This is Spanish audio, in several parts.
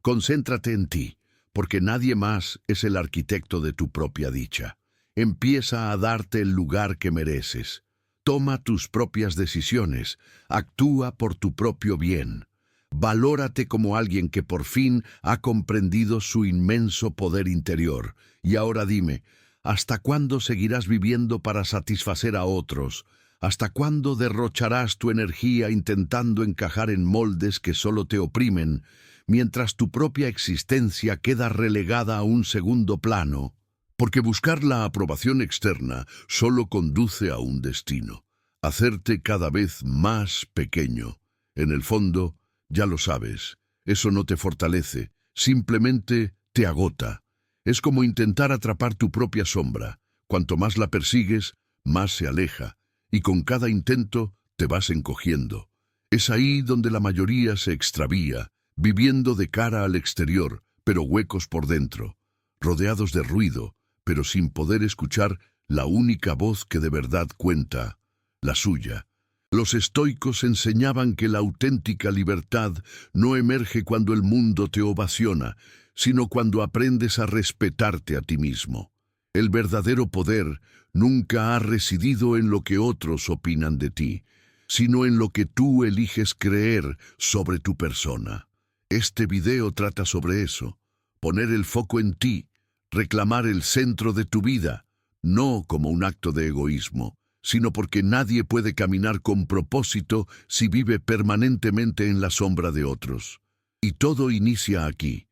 Concéntrate en ti, porque nadie más es el arquitecto de tu propia dicha. Empieza a darte el lugar que mereces. Toma tus propias decisiones. Actúa por tu propio bien. Valórate como alguien que por fin ha comprendido su inmenso poder interior. Y ahora dime, ¿hasta cuándo seguirás viviendo para satisfacer a otros? ¿Hasta cuándo derrocharás tu energía intentando encajar en moldes que solo te oprimen, mientras tu propia existencia queda relegada a un segundo plano? Porque buscar la aprobación externa solo conduce a un destino: hacerte cada vez más pequeño. En el fondo, ya lo sabes, eso no te fortalece, simplemente te agota. Es como intentar atrapar tu propia sombra. Cuanto más la persigues, más se aleja, y con cada intento te vas encogiendo. Es ahí donde la mayoría se extravía, viviendo de cara al exterior, pero huecos por dentro, rodeados de ruido, pero sin poder escuchar la única voz que de verdad cuenta, la suya. Los estoicos enseñaban que la auténtica libertad no emerge cuando el mundo te ovaciona, sino cuando aprendes a respetarte a ti mismo. El verdadero poder nunca ha residido en lo que otros opinan de ti, sino en lo que tú eliges creer sobre tu persona. Este video trata sobre eso: poner el foco en ti, reclamar el centro de tu vida, no como un acto de egoísmo, sino porque nadie puede caminar con propósito si vive permanentemente en la sombra de otros. Y todo inicia aquí,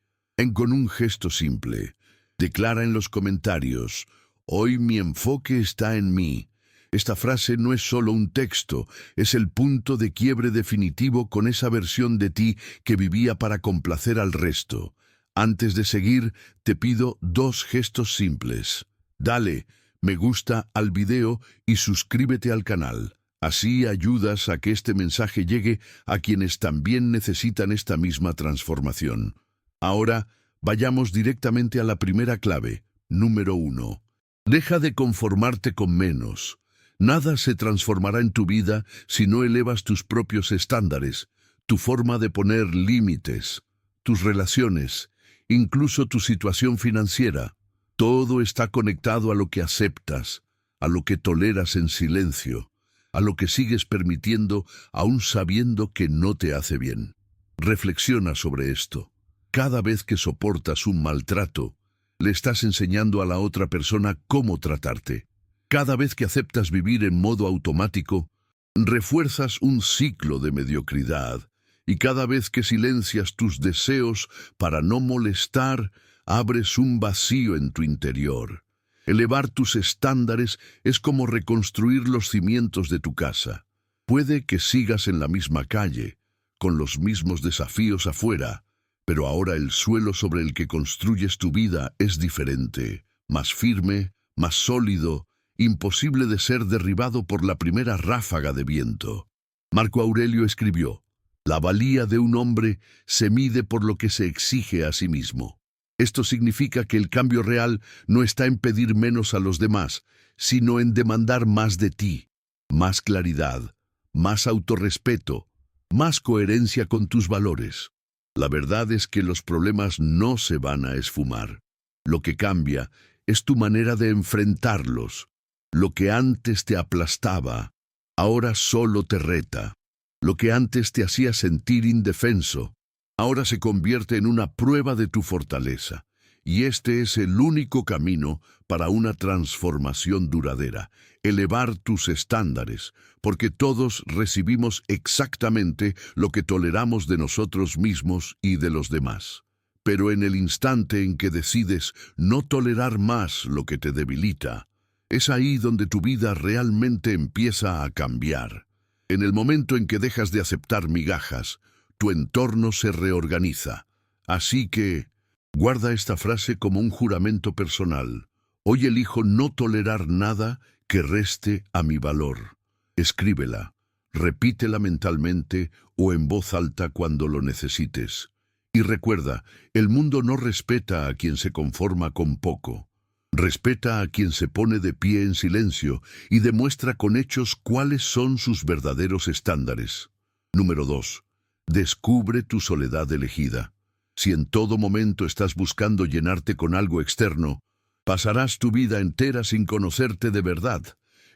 con un gesto simple. Declara en los comentarios: hoy mi enfoque está en mí. Esta frase no es solo un texto, es el punto de quiebre definitivo con esa versión de ti que vivía para complacer al resto. Antes de seguir, te pido 2 gestos simples. Dale me gusta al video y suscríbete al canal. Así ayudas a que este mensaje llegue a quienes también necesitan esta misma transformación. Ahora, vayamos directamente a la primera clave. Número 1. Deja de conformarte con menos. Nada se transformará en tu vida si no elevas tus propios estándares, tu forma de poner límites, tus relaciones, incluso tu situación financiera. Todo está conectado a lo que aceptas, a lo que toleras en silencio, a lo que sigues permitiendo aún sabiendo que no te hace bien. Reflexiona sobre esto. Cada vez que soportas un maltrato, le estás enseñando a la otra persona cómo tratarte. Cada vez que aceptas vivir en modo automático, refuerzas un ciclo de mediocridad. Y cada vez que silencias tus deseos para no molestar, abres un vacío en tu interior. Elevar tus estándares es como reconstruir los cimientos de tu casa. Puede que sigas en la misma calle, con los mismos desafíos afuera, pero ahora el suelo sobre el que construyes tu vida es diferente, más firme, más sólido, imposible de ser derribado por la primera ráfaga de viento. Marco Aurelio escribió: la valía de un hombre se mide por lo que se exige a sí mismo. Esto significa que el cambio real no está en pedir menos a los demás, sino en demandar más de ti, más claridad, más autorrespeto, más coherencia con tus valores. La verdad es que los problemas no se van a esfumar. Lo que cambia es tu manera de enfrentarlos. Lo que antes te aplastaba, ahora solo te reta. Lo que antes te hacía sentir indefenso, ahora se convierte en una prueba de tu fortaleza. Y este es el único camino para una transformación duradera: elevar tus estándares, porque todos recibimos exactamente lo que toleramos de nosotros mismos y de los demás. Pero en el instante en que decides no tolerar más lo que te debilita, es ahí donde tu vida realmente empieza a cambiar. En el momento en que dejas de aceptar migajas, tu entorno se reorganiza. Así que, guarda esta frase como un juramento personal. Hoy elijo no tolerar nada que reste a mi valor. Escríbela, repítela mentalmente o en voz alta cuando lo necesites. Y recuerda, el mundo no respeta a quien se conforma con poco. Respeta a quien se pone de pie en silencio y demuestra con hechos cuáles son sus verdaderos estándares. Número 2. Descubre tu soledad elegida. Si en todo momento estás buscando llenarte con algo externo, pasarás tu vida entera sin conocerte de verdad.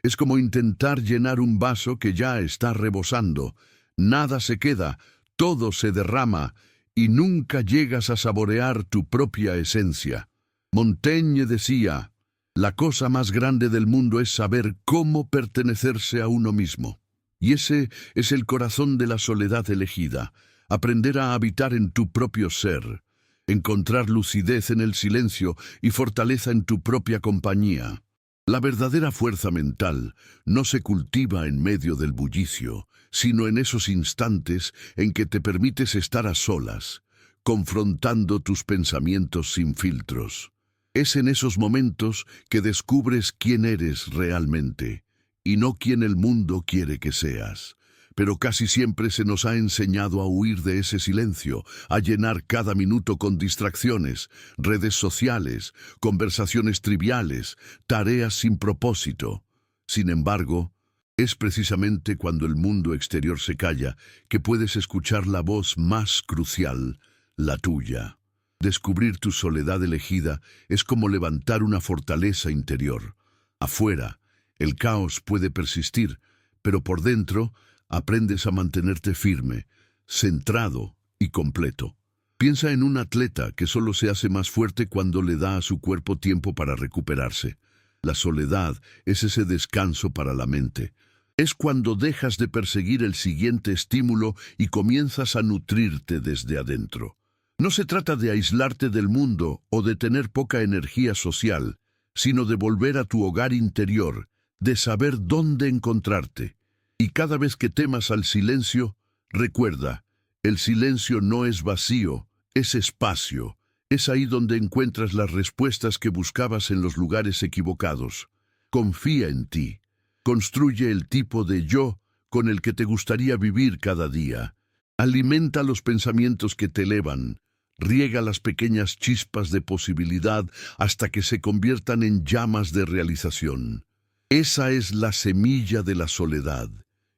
Es como intentar llenar un vaso que ya está rebosando. Nada se queda, todo se derrama, y nunca llegas a saborear tu propia esencia. Montaigne decía, la cosa más grande del mundo es saber cómo pertenecerse a uno mismo. Y ese es el corazón de la soledad elegida, aprender a habitar en tu propio ser, encontrar lucidez en el silencio y fortaleza en tu propia compañía. La verdadera fuerza mental no se cultiva en medio del bullicio, sino en esos instantes en que te permites estar a solas, confrontando tus pensamientos sin filtros. Es en esos momentos que descubres quién eres realmente, y no quien el mundo quiere que seas. Pero casi siempre se nos ha enseñado a huir de ese silencio, a llenar cada minuto con distracciones, redes sociales, conversaciones triviales, tareas sin propósito. Sin embargo, es precisamente cuando el mundo exterior se calla que puedes escuchar la voz más crucial, la tuya. Descubrir tu soledad elegida es como levantar una fortaleza interior. Afuera, el caos puede persistir, pero por dentro aprendes a mantenerte firme, centrado y completo. Piensa en un atleta que solo se hace más fuerte cuando le da a su cuerpo tiempo para recuperarse. La soledad es ese descanso para la mente. Es cuando dejas de perseguir el siguiente estímulo y comienzas a nutrirte desde adentro. No se trata de aislarte del mundo o de tener poca energía social, sino de volver a tu hogar interior, de saber dónde encontrarte. Y cada vez que temas al silencio, recuerda, el silencio no es vacío, es espacio. Es ahí donde encuentras las respuestas que buscabas en los lugares equivocados. Confía en ti. Construye el tipo de yo con el que te gustaría vivir cada día. Alimenta los pensamientos que te elevan. Riega las pequeñas chispas de posibilidad hasta que se conviertan en llamas de realización. Esa es la semilla de la soledad.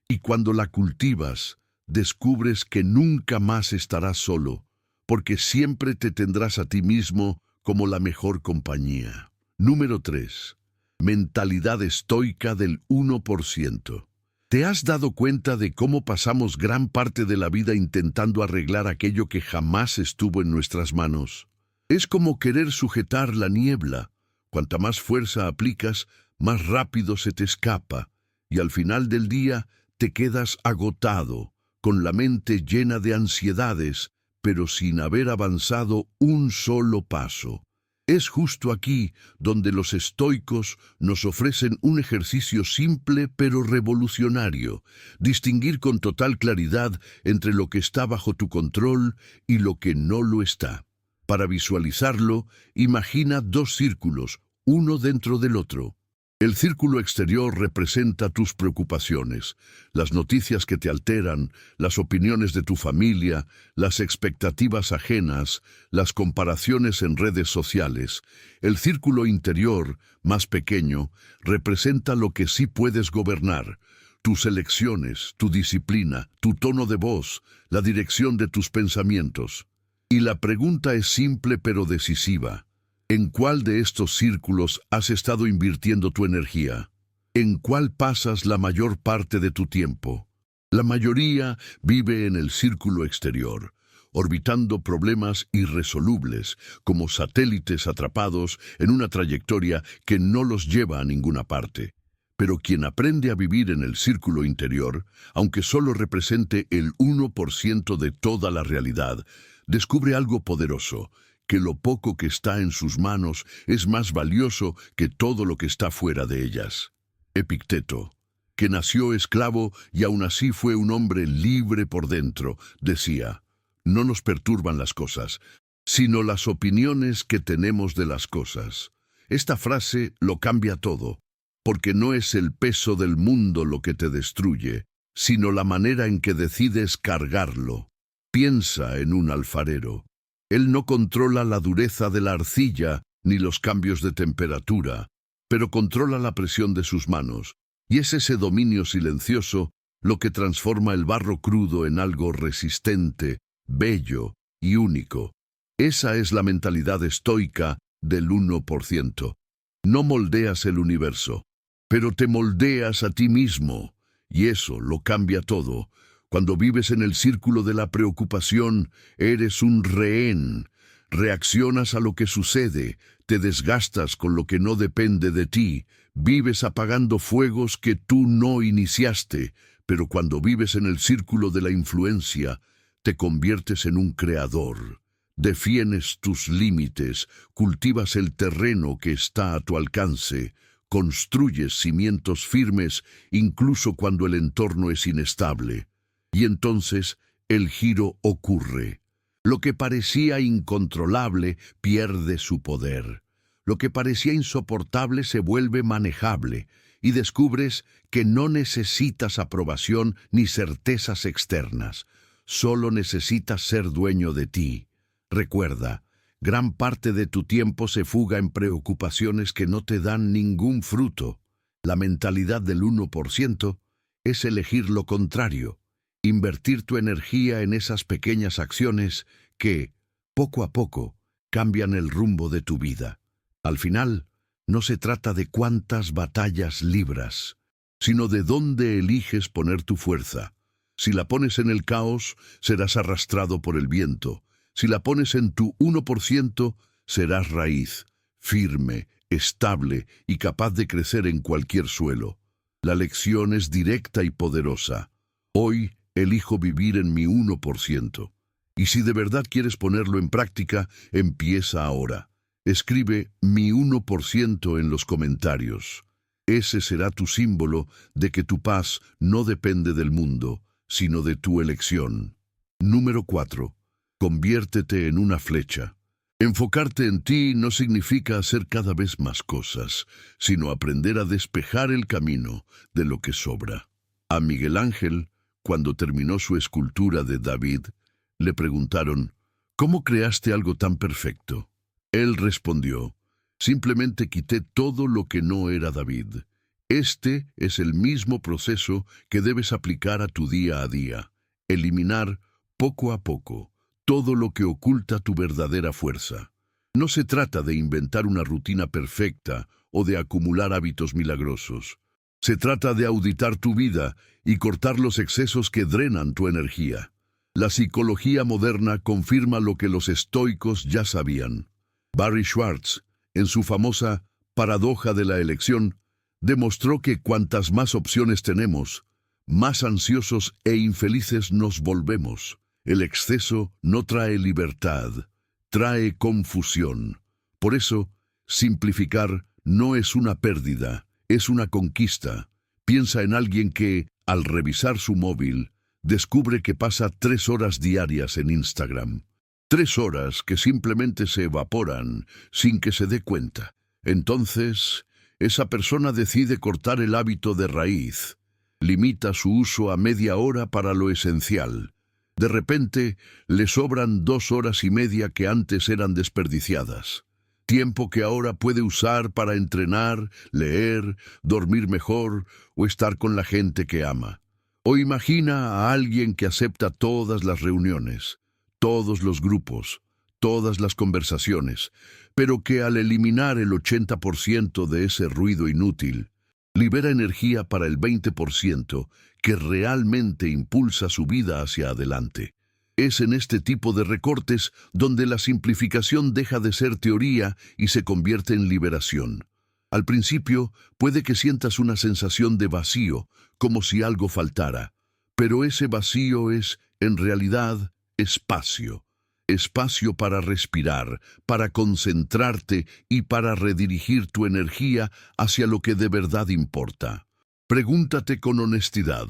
Y cuando la cultivas, descubres que nunca más estarás solo, porque siempre te tendrás a ti mismo como la mejor compañía. Número 3. Mentalidad estoica del 1%. ¿Te has dado cuenta de cómo pasamos gran parte de la vida intentando arreglar aquello que jamás estuvo en nuestras manos? Es como querer sujetar la niebla. Cuanta más fuerza aplicas, más rápido se te escapa, y al final del día te quedas agotado, con la mente llena de ansiedades, pero sin haber avanzado un solo paso. Es justo aquí donde los estoicos nos ofrecen un ejercicio simple pero revolucionario: distinguir con total claridad entre lo que está bajo tu control y lo que no lo está. Para visualizarlo, imagina dos círculos, uno dentro del otro. El círculo exterior representa tus preocupaciones, las noticias que te alteran, las opiniones de tu familia, las expectativas ajenas, las comparaciones en redes sociales. El círculo interior, más pequeño, representa lo que sí puedes gobernar: tus elecciones, tu disciplina, tu tono de voz, la dirección de tus pensamientos. Y la pregunta es simple pero decisiva: ¿en cuál de estos círculos has estado invirtiendo tu energía? ¿En cuál pasas la mayor parte de tu tiempo? La mayoría vive en el círculo exterior, orbitando problemas irresolubles, como satélites atrapados en una trayectoria que no los lleva a ninguna parte. Pero quien aprende a vivir en el círculo interior, aunque solo represente el 1% de toda la realidad, descubre algo poderoso: que lo poco que está en sus manos es más valioso que todo lo que está fuera de ellas. Epicteto, que nació esclavo y aún así fue un hombre libre por dentro, decía: no nos perturban las cosas, sino las opiniones que tenemos de las cosas. Esta frase lo cambia todo, porque no es el peso del mundo lo que te destruye, sino la manera en que decides cargarlo. Piensa en un alfarero. Él no controla la dureza de la arcilla ni los cambios de temperatura, pero controla la presión de sus manos, y es ese dominio silencioso lo que transforma el barro crudo en algo resistente, bello y único. Esa es la mentalidad estoica del 1%. No moldeas el universo, pero te moldeas a ti mismo, y eso lo cambia todo. Cuando vives en el círculo de la preocupación, eres un rehén. Reaccionas a lo que sucede, te desgastas con lo que no depende de ti, vives apagando fuegos que tú no iniciaste, pero cuando vives en el círculo de la influencia, te conviertes en un creador. Defines tus límites, cultivas el terreno que está a tu alcance, construyes cimientos firmes incluso cuando el entorno es inestable. Y entonces el giro ocurre. Lo que parecía incontrolable pierde su poder. Lo que parecía insoportable se vuelve manejable y descubres que no necesitas aprobación ni certezas externas. Solo necesitas ser dueño de ti. Recuerda, gran parte de tu tiempo se fuga en preocupaciones que no te dan ningún fruto. La mentalidad del 1% es elegir lo contrario, invertir tu energía en esas pequeñas acciones que, poco a poco, cambian el rumbo de tu vida. Al final, no se trata de cuántas batallas libras, sino de dónde eliges poner tu fuerza. Si la pones en el caos, serás arrastrado por el viento. Si la pones en tu 1%, serás raíz, firme, estable y capaz de crecer en cualquier suelo. La lección es directa y poderosa. Hoy elijo vivir en mi 1%. Y si de verdad quieres ponerlo en práctica, empieza ahora. Escribe mi 1% en los comentarios. Ese será tu símbolo de que tu paz no depende del mundo, sino de tu elección. Número 4. Conviértete en una flecha. Enfocarte en ti no significa hacer cada vez más cosas, sino aprender a despejar el camino de lo que sobra. A Miguel Ángel, cuando terminó su escultura de David, le preguntaron, ¿cómo creaste algo tan perfecto? Él respondió, simplemente quité todo lo que no era David. Este es el mismo proceso que debes aplicar a tu día a día. Eliminar, poco a poco, todo lo que oculta tu verdadera fuerza. No se trata de inventar una rutina perfecta o de acumular hábitos milagrosos. Se trata de auditar tu vida y cortar los excesos que drenan tu energía. La psicología moderna confirma lo que los estoicos ya sabían. Barry Schwartz, en su famosa Paradoja de la Elección, demostró que cuantas más opciones tenemos, más ansiosos e infelices nos volvemos. El exceso no trae libertad, trae confusión. Por eso, simplificar no es una pérdida, es una conquista. Piensa en alguien que, al revisar su móvil, descubre que pasa 3 horas diarias en Instagram. 3 horas que simplemente se evaporan sin que se dé cuenta. Entonces, esa persona decide cortar el hábito de raíz. Limita su uso a media hora para lo esencial. De repente, le sobran 2 horas y media que antes eran desperdiciadas. Tiempo que ahora puede usar para entrenar, leer, dormir mejor o estar con la gente que ama. O imagina a alguien que acepta todas las reuniones, todos los grupos, todas las conversaciones, pero que al eliminar el 80% de ese ruido inútil, libera energía para el 20% que realmente impulsa su vida hacia adelante. Es en este tipo de recortes donde la simplificación deja de ser teoría y se convierte en liberación. Al principio puede que sientas una sensación de vacío, como si algo faltara, pero ese vacío es, en realidad, espacio. Espacio para respirar, para concentrarte y para redirigir tu energía hacia lo que de verdad importa. Pregúntate con honestidad,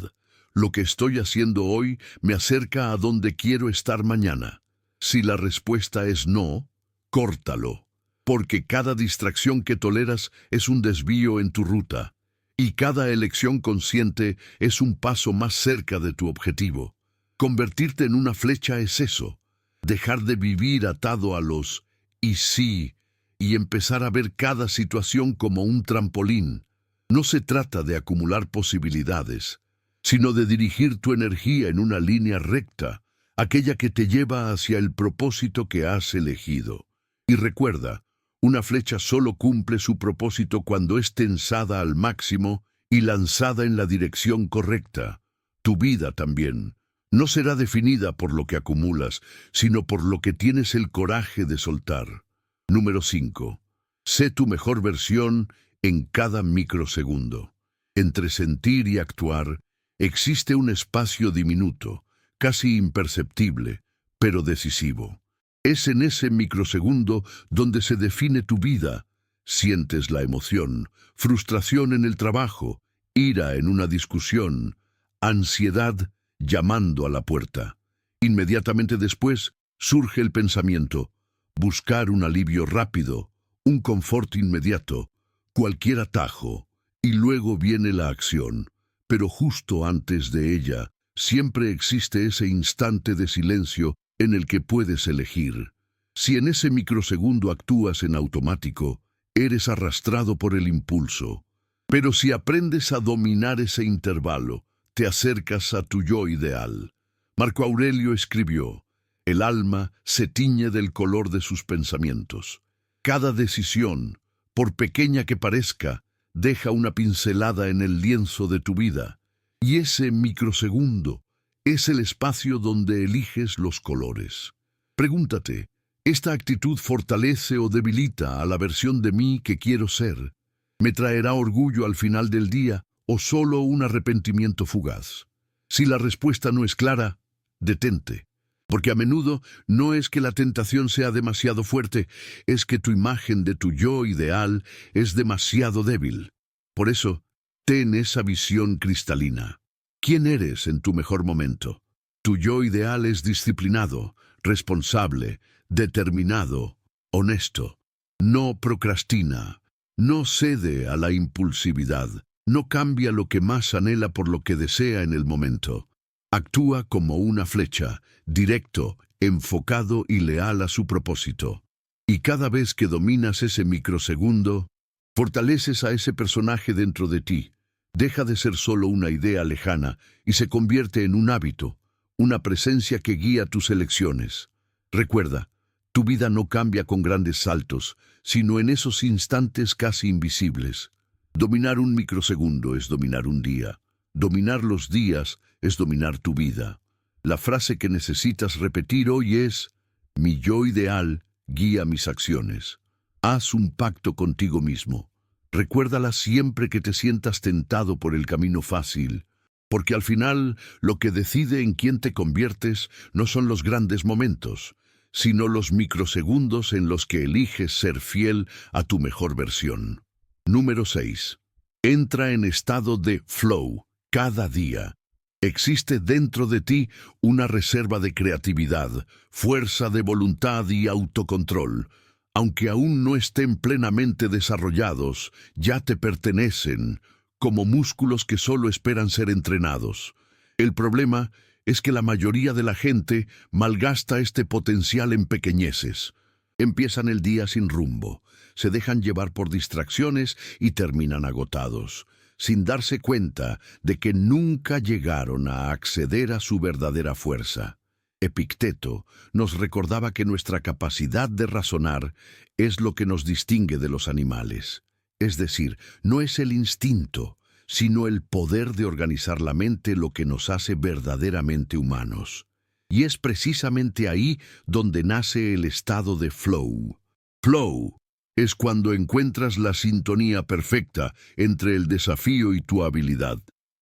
¿lo que estoy haciendo hoy me acerca a donde quiero estar mañana? Si la respuesta es no, córtalo, porque cada distracción que toleras es un desvío en tu ruta, y cada elección consciente es un paso más cerca de tu objetivo. Convertirte en una flecha es eso. Dejar de vivir atado a los «y sí» y empezar a ver cada situación como un trampolín. No se trata de acumular posibilidades, sino de dirigir tu energía en una línea recta aquella que te lleva hacia el propósito que has elegido. Y recuerda, una flecha solo cumple su propósito cuando es tensada al máximo y lanzada en la dirección correcta. Tu vida también no será definida por lo que acumulas, sino por lo que tienes el coraje de soltar. Número 5. Sé tu mejor versión en cada microsegundo. Entre sentir y actuar existe un espacio diminuto, casi imperceptible, pero decisivo. Es en ese microsegundo donde se define tu vida. Sientes la emoción, frustración en el trabajo, ira en una discusión, ansiedad llamando a la puerta. Inmediatamente después surge el pensamiento, buscar un alivio rápido, un confort inmediato, cualquier atajo, y luego viene la acción. Pero justo antes de ella, siempre existe ese instante de silencio en el que puedes elegir. Si en ese microsegundo actúas en automático, eres arrastrado por el impulso. Pero si aprendes a dominar ese intervalo, te acercas a tu yo ideal. Marco Aurelio escribió: el alma se tiñe del color de sus pensamientos. Cada decisión, por pequeña que parezca, deja una pincelada en el lienzo de tu vida. Y ese microsegundo es el espacio donde eliges los colores. Pregúntate, ¿esta actitud fortalece o debilita a la versión de mí que quiero ser? ¿Me traerá orgullo al final del día o solo un arrepentimiento fugaz? Si la respuesta no es clara, detente. Porque a menudo no es que la tentación sea demasiado fuerte, es que tu imagen de tu yo ideal es demasiado débil. Por eso, ten esa visión cristalina. ¿Quién eres en tu mejor momento? Tu yo ideal es disciplinado, responsable, determinado, honesto. No procrastina, no cede a la impulsividad, no cambia lo que más anhela por lo que desea en el momento. Actúa como una flecha, directo, enfocado y leal a su propósito. Y cada vez que dominas ese microsegundo, fortaleces a ese personaje dentro de ti. Deja de ser solo una idea lejana y se convierte en un hábito, una presencia que guía tus elecciones. Recuerda, tu vida no cambia con grandes saltos, sino en esos instantes casi invisibles. Dominar un microsegundo es dominar un día. Dominar los días es dominar tu vida. La frase que necesitas repetir hoy es: mi yo ideal guía mis acciones. Haz un pacto contigo mismo. Recuérdala siempre que te sientas tentado por el camino fácil, porque al final lo que decide en quién te conviertes no son los grandes momentos, sino los microsegundos en los que eliges ser fiel a tu mejor versión. Número 6. Entra en estado de flow cada día. Existe dentro de ti una reserva de creatividad, fuerza de voluntad y autocontrol. Aunque aún no estén plenamente desarrollados, ya te pertenecen, como músculos que solo esperan ser entrenados. El problema es que la mayoría de la gente malgasta este potencial en pequeñeces. Empiezan el día sin rumbo, se dejan llevar por distracciones y terminan agotados, sin darse cuenta de que nunca llegaron a acceder a su verdadera fuerza. Epicteto nos recordaba que nuestra capacidad de razonar es lo que nos distingue de los animales. Es decir, no es el instinto, sino el poder de organizar la mente lo que nos hace verdaderamente humanos. Y es precisamente ahí donde nace el estado de flow. Flow es cuando encuentras la sintonía perfecta entre el desafío y tu habilidad.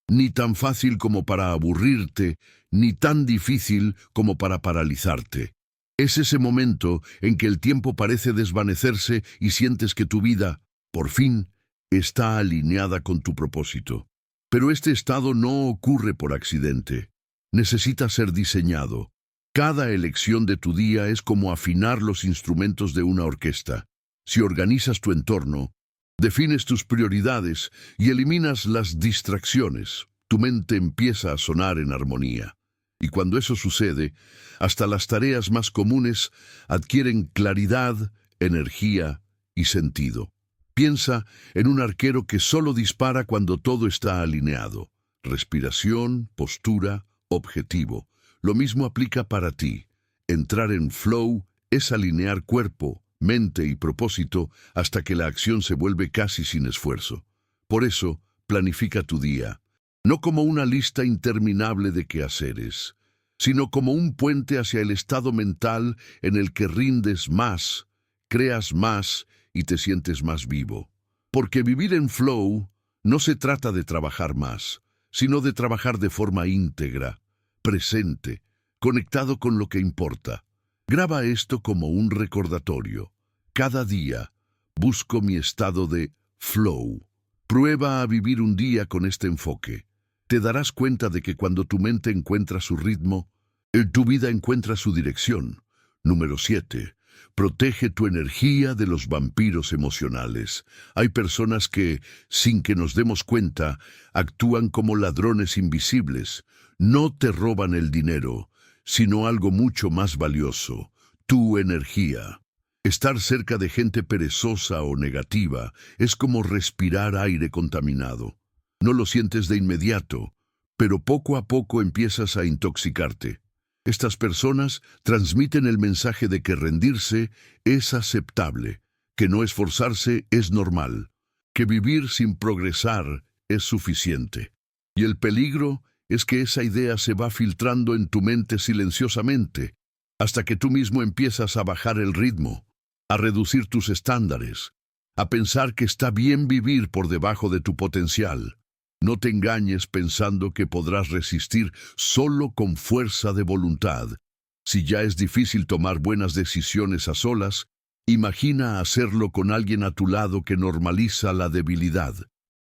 Ni tan fácil como para aburrirte, ni tan difícil como para paralizarte. Es ese momento en que el tiempo parece desvanecerse y sientes que tu vida, por fin, está alineada con tu propósito. Pero este estado no ocurre por accidente. Necesita ser diseñado. Cada elección de tu día es como afinar los instrumentos de una orquesta. Si organizas tu entorno, defines tus prioridades y eliminas las distracciones, tu mente empieza a sonar en armonía. Y cuando eso sucede, hasta las tareas más comunes adquieren claridad, energía y sentido. Piensa en un arquero que solo dispara cuando todo está alineado. Respiración, postura, objetivo. Lo mismo aplica para ti. Entrar en flow es alinear cuerpo, mente y propósito hasta que la acción se vuelve casi sin esfuerzo. Por eso, planifica tu día, no como una lista interminable de quehaceres, sino como un puente hacia el estado mental en el que rindes más, creas más y te sientes más vivo. Porque vivir en flow no se trata de trabajar más, sino de trabajar de forma íntegra, presente, conectado con lo que importa. Graba esto como un recordatorio. Cada día busco mi estado de flow. Prueba a vivir un día con este enfoque. Te darás cuenta de que cuando tu mente encuentra su ritmo, tu vida encuentra su dirección. Número 7. Protege tu energía de los vampiros emocionales. Hay personas que, sin que nos demos cuenta, actúan como ladrones invisibles. No te roban el dinero, sino algo mucho más valioso, tu energía. Estar cerca de gente perezosa o negativa es como respirar aire contaminado. No lo sientes de inmediato, pero poco a poco empiezas a intoxicarte. Estas personas transmiten el mensaje de que rendirse es aceptable, que no esforzarse es normal, que vivir sin progresar es suficiente. Y el peligro es que esa idea se va filtrando en tu mente silenciosamente, hasta que tú mismo empiezas a bajar el ritmo, a reducir tus estándares, a pensar que está bien vivir por debajo de tu potencial. No te engañes pensando que podrás resistir solo con fuerza de voluntad. Si ya es difícil tomar buenas decisiones a solas, imagina hacerlo con alguien a tu lado que normaliza la debilidad.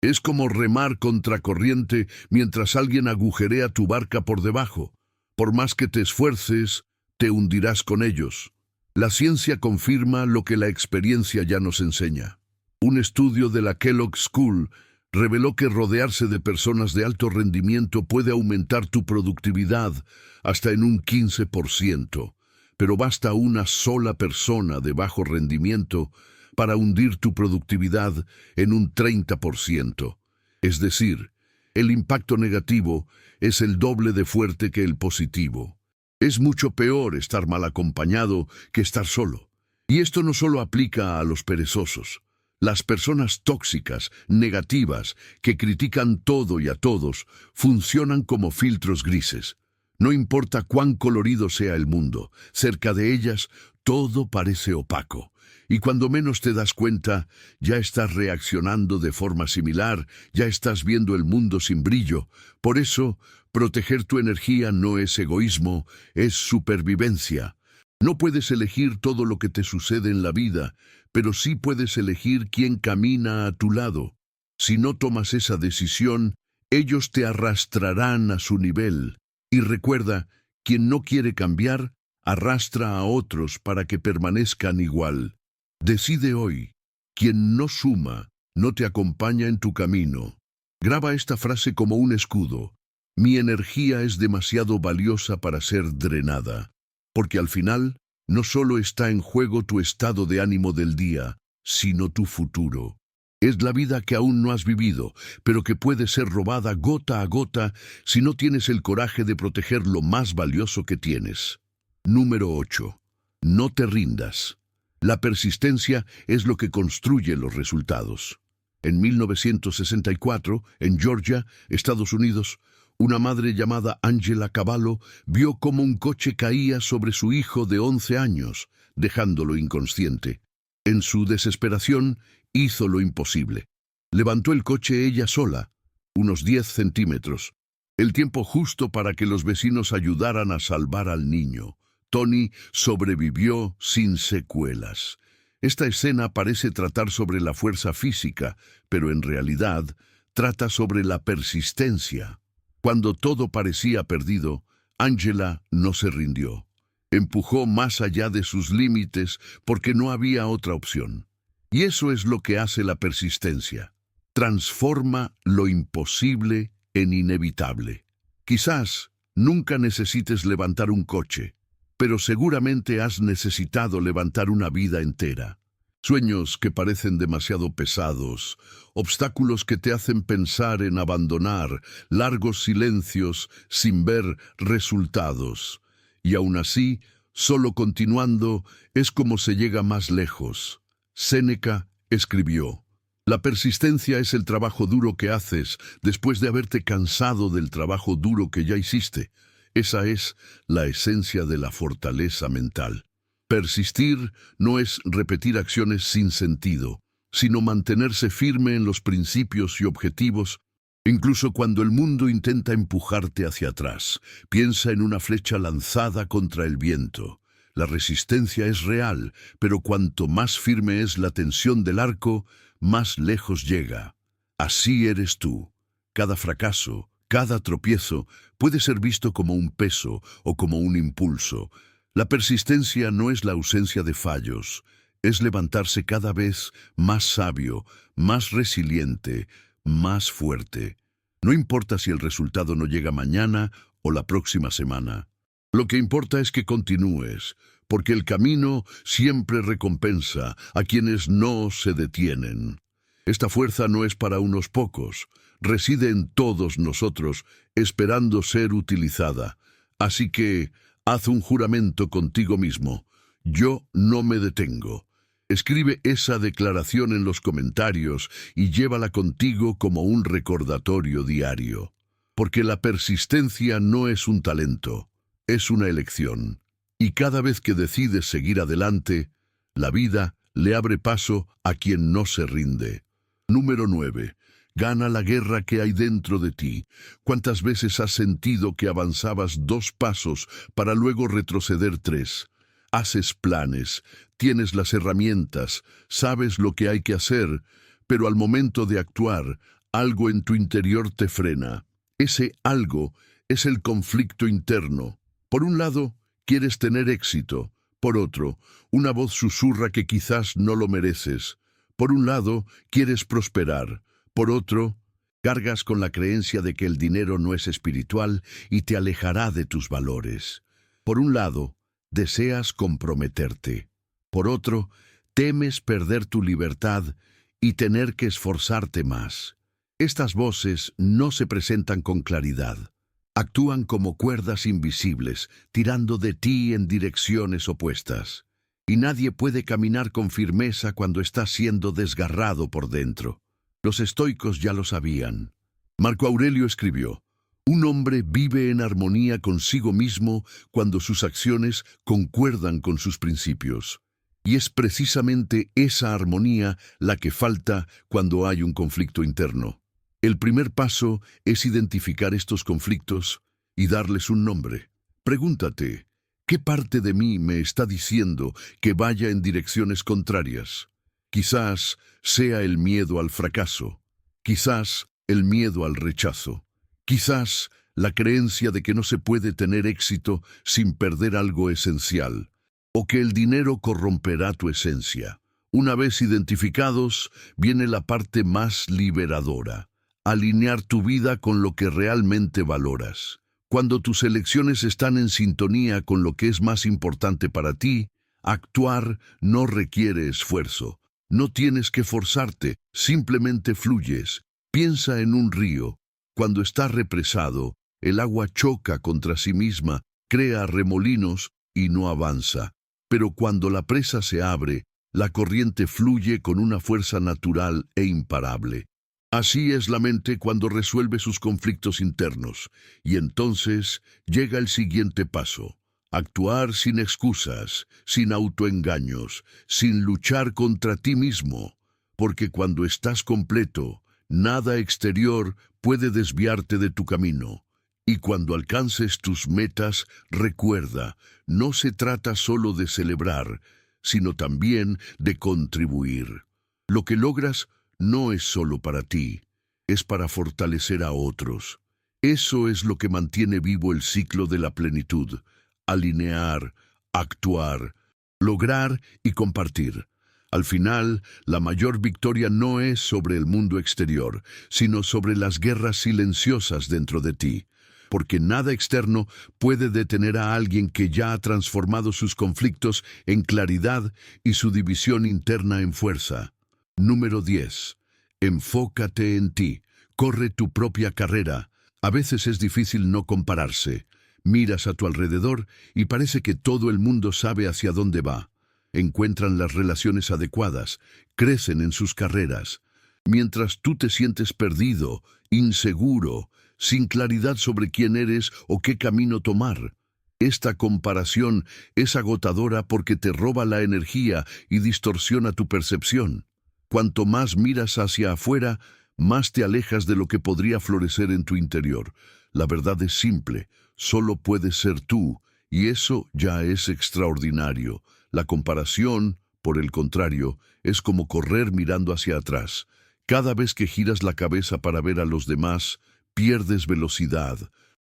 Es como remar contracorriente mientras alguien agujerea tu barca por debajo. Por más que te esfuerces, te hundirás con ellos. La ciencia confirma lo que la experiencia ya nos enseña. Un estudio de la Kellogg School reveló que rodearse de personas de alto rendimiento puede aumentar tu productividad hasta en un 15%, pero basta una sola persona de bajo rendimiento para hundir tu productividad en un 30%. Es decir, el impacto negativo es el doble de fuerte que el positivo. Es mucho peor estar mal acompañado que estar solo. Y esto no solo aplica a los perezosos. Las personas tóxicas, negativas, que critican todo y a todos, funcionan como filtros grises. No importa cuán colorido sea el mundo, cerca de ellas todo parece opaco. Y cuando menos te das cuenta, ya estás reaccionando de forma similar, ya estás viendo el mundo sin brillo. Por eso, proteger tu energía no es egoísmo, es supervivencia. No puedes elegir todo lo que te sucede en la vida, pero sí puedes elegir quién camina a tu lado. Si no tomas esa decisión, ellos te arrastrarán a su nivel. Y recuerda, quien no quiere cambiar, arrastra a otros para que permanezcan igual. Decide hoy, quien no suma, no te acompaña en tu camino. Graba esta frase como un escudo. Mi energía es demasiado valiosa para ser drenada. Porque al final, no solo está en juego tu estado de ánimo del día, sino tu futuro. Es la vida que aún no has vivido, pero que puede ser robada gota a gota si no tienes el coraje de proteger lo más valioso que tienes. Número 8. No te rindas. La persistencia es lo que construye los resultados. En 1964, en Georgia, Estados Unidos, una madre llamada Angela Cavallo vio cómo un coche caía sobre su hijo de 11 años, dejándolo inconsciente. En su desesperación, hizo lo imposible. Levantó el coche ella sola, unos 10 centímetros, el tiempo justo para que los vecinos ayudaran a salvar al niño. Tony sobrevivió sin secuelas. Esta escena parece tratar sobre la fuerza física, pero en realidad trata sobre la persistencia. Cuando todo parecía perdido, Angela no se rindió. Empujó más allá de sus límites porque no había otra opción. Y eso es lo que hace la persistencia. Transforma lo imposible en inevitable. Quizás nunca necesites levantar un coche, pero seguramente has necesitado levantar una vida entera. Sueños que parecen demasiado pesados, obstáculos que te hacen pensar en abandonar, largos silencios sin ver resultados. Y aún así, solo continuando es como se llega más lejos. Séneca escribió: la persistencia es el trabajo duro que haces después de haberte cansado del trabajo duro que ya hiciste. Esa es la esencia de la fortaleza mental. Persistir no es repetir acciones sin sentido, sino mantenerse firme en los principios y objetivos, incluso cuando el mundo intenta empujarte hacia atrás. Piensa en una flecha lanzada contra el viento. La resistencia es real, pero cuanto más firme es la tensión del arco, más lejos llega. Así eres tú. Cada fracaso, cada tropiezo puede ser visto como un peso o como un impulso. La persistencia no es la ausencia de fallos, es levantarse cada vez más sabio, más resiliente, más fuerte. No importa si el resultado no llega mañana o la próxima semana. Lo que importa es que continúes, porque el camino siempre recompensa a quienes no se detienen. Esta fuerza no es para unos pocos, reside en todos nosotros, esperando ser utilizada. Así que haz un juramento contigo mismo: yo no me detengo. Escribe esa declaración en los comentarios y llévala contigo como un recordatorio diario. Porque la persistencia no es un talento, es una elección. Y cada vez que decides seguir adelante, la vida le abre paso a quien no se rinde. Número 9. Gana la guerra que hay dentro de ti. ¿Cuántas veces has sentido que avanzabas 2 pasos para luego retroceder 3? Haces planes, tienes las herramientas, sabes lo que hay que hacer, pero al momento de actuar, algo en tu interior te frena. Ese algo es el conflicto interno. Por un lado, quieres tener éxito. Por otro, una voz susurra que quizás no lo mereces. Por un lado, quieres prosperar. Por otro, cargas con la creencia de que el dinero no es espiritual y te alejará de tus valores. Por un lado, deseas comprometerte. Por otro, temes perder tu libertad y tener que esforzarte más. Estas voces no se presentan con claridad. Actúan como cuerdas invisibles, tirando de ti en direcciones opuestas. Y nadie puede caminar con firmeza cuando está siendo desgarrado por dentro. Los estoicos ya lo sabían. Marco Aurelio escribió: un hombre vive en armonía consigo mismo cuando sus acciones concuerdan con sus principios. Y es precisamente esa armonía la que falta cuando hay un conflicto interno. El primer paso es identificar estos conflictos y darles un nombre. Pregúntate: ¿qué parte de mí me está diciendo que vaya en direcciones contrarias? Quizás sea el miedo al fracaso, quizás el miedo al rechazo, quizás la creencia de que no se puede tener éxito sin perder algo esencial, o que el dinero corromperá tu esencia. Una vez identificados, viene la parte más liberadora: alinear tu vida con lo que realmente valoras. Cuando tus elecciones están en sintonía con lo que es más importante para ti, actuar no requiere esfuerzo. No tienes que forzarte, simplemente fluyes. Piensa en un río. Cuando está represado, el agua choca contra sí misma, crea remolinos y no avanza. Pero cuando la presa se abre, la corriente fluye con una fuerza natural e imparable. Así es la mente cuando resuelve sus conflictos internos, y entonces llega el siguiente paso: actuar sin excusas, sin autoengaños, sin luchar contra ti mismo, porque cuando estás completo, nada exterior puede desviarte de tu camino. Y cuando alcances tus metas, recuerda, no se trata solo de celebrar, sino también de contribuir. Lo que logras no es solo para ti, es para fortalecer a otros. Eso es lo que mantiene vivo el ciclo de la plenitud: alinear, actuar, lograr y compartir. Al final, la mayor victoria no es sobre el mundo exterior, sino sobre las guerras silenciosas dentro de ti. porque nada externo puede detener a alguien que ya ha transformado sus conflictos en claridad y su división interna en fuerza. Número 10. Enfócate en ti. Corre tu propia carrera. A veces es difícil no compararse. Miras a tu alrededor y parece que todo el mundo sabe hacia dónde va. Encuentran las relaciones adecuadas, crecen en sus carreras. Mientras tú te sientes perdido, inseguro, sin claridad sobre quién eres o qué camino tomar. Esta comparación es agotadora porque te roba la energía y distorsiona tu percepción. Cuanto más miras hacia afuera, más te alejas de lo que podría florecer en tu interior. La verdad es simple, solo puedes ser tú, y eso ya es extraordinario. La comparación, por el contrario, es como correr mirando hacia atrás. Cada vez que giras la cabeza para ver a los demás, pierdes velocidad,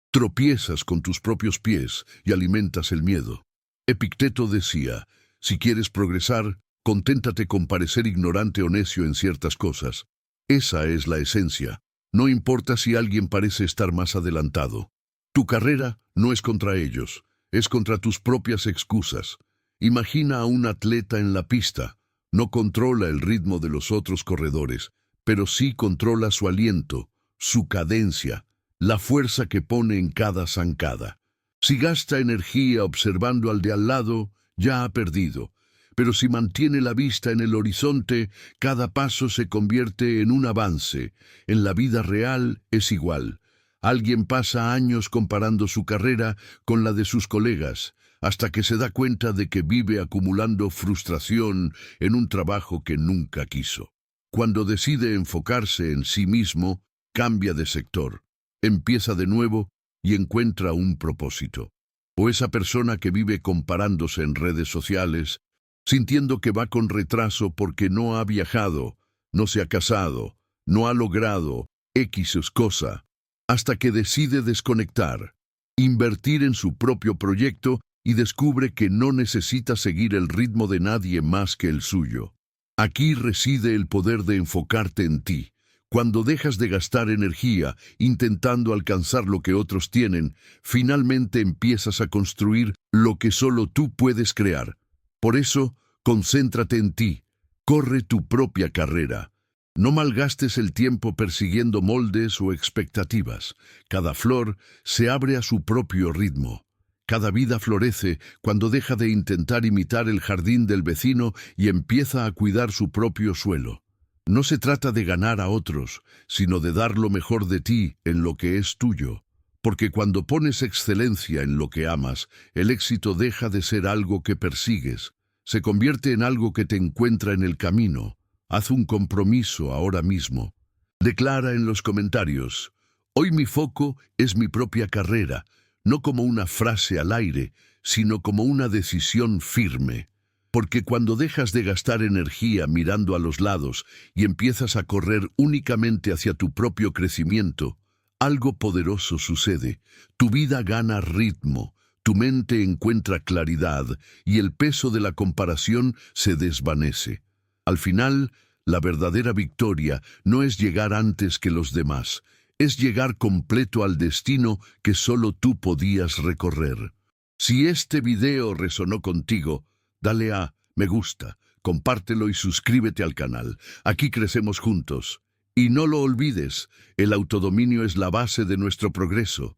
tropiezas con tus propios pies y alimentas el miedo. Epicteto decía, si quieres progresar, conténtate con parecer ignorante o necio en ciertas cosas. Esa es la esencia. No importa si alguien parece estar más adelantado. Tu carrera no es contra ellos, es contra tus propias excusas. Imagina a un atleta en la pista. No controla el ritmo de los otros corredores, pero sí controla su aliento, su cadencia, la fuerza que pone en cada zancada. Si gasta energía observando al de al lado, ya ha perdido. Pero si mantiene la vista en el horizonte, cada paso se convierte en un avance. En la vida real es igual. Alguien pasa años comparando su carrera con la de sus colegas, hasta que se da cuenta de que vive acumulando frustración en un trabajo que nunca quiso. Cuando decide enfocarse en sí mismo, cambia de sector, empieza de nuevo y encuentra un propósito. O esa persona que vive comparándose en redes sociales, sintiendo que va con retraso porque no ha viajado, no se ha casado, no ha logrado X cosa, hasta que decide desconectar, invertir en su propio proyecto y descubre que no necesita seguir el ritmo de nadie más que el suyo. Aquí reside el poder de enfocarte en ti. Cuando dejas de gastar energía intentando alcanzar lo que otros tienen, finalmente empiezas a construir lo que solo tú puedes crear. Por eso, concéntrate en ti. Corre tu propia carrera. No malgastes el tiempo persiguiendo moldes o expectativas. Cada flor se abre a su propio ritmo. Cada vida florece cuando deja de intentar imitar el jardín del vecino y empieza a cuidar su propio suelo. No se trata de ganar a otros, sino de dar lo mejor de ti en lo que es tuyo. Porque cuando pones excelencia en lo que amas, el éxito deja de ser algo que persigues. Se convierte en algo que te encuentra en el camino. Haz un compromiso ahora mismo. Declara en los comentarios, hoy mi foco es mi propia carrera, no como una frase al aire, sino como una decisión firme. Porque cuando dejas de gastar energía mirando a los lados y empiezas a correr únicamente hacia tu propio crecimiento, algo poderoso sucede. Tu vida gana ritmo, tu mente encuentra claridad y el peso de la comparación se desvanece. Al final, la verdadera victoria no es llegar antes que los demás, es llegar completo al destino que solo tú podías recorrer. Si este video resonó contigo, dale a me gusta, compártelo y suscríbete al canal. Aquí crecemos juntos. Y no lo olvides, el autodominio es la base de nuestro progreso.